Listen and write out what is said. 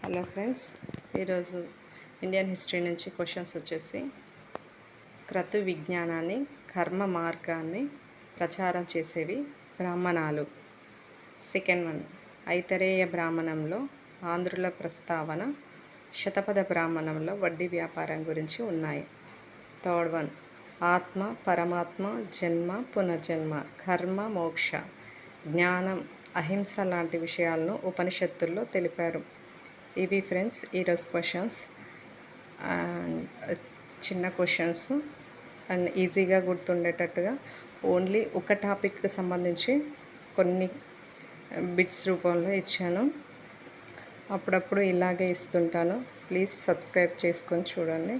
Hello friends, ఈరోజు Indian history నుంచి questions వచ్చేసి క్రతు విజ్ఞానాన్ని కర్మ మార్గాన్ని ప్రచారం చేసేవి బ్రాహ్మణాలు. సెకండ్ వన్, ఐతరేయ బ్రాహ్మణంలో ఆంధ్రుల ప్రస్తావన, శతపథ బ్రాహ్మణంలో వడ్డీ వ్యాపారం గురించి ఉన్నాయి. థర్డ్ వన్, ఆత్మ, పరమాత్మ, జన్మ, పునర్జన్మ, కర్మ, మోక్ష, జ్ఞానం, అహింస లాంటి విషయాలను ఉపనిషత్తుల్లో తెలిపారు. ఇవి ఫ్రెండ్స్ ఈరోజు క్వశ్చన్స్. చిన్న క్వశ్చన్స్ అండ్ ఈజీగా గుర్తుండేటట్టుగా ఓన్లీ ఒక టాపిక్కి సంబంధించి కొన్ని బిట్స్ రూపంలో ఇచ్చాను. అప్పుడప్పుడు ఇలాగే ఇస్తుంటాను. ప్లీజ్ సబ్స్క్రైబ్ చేసుకొని చూడండి.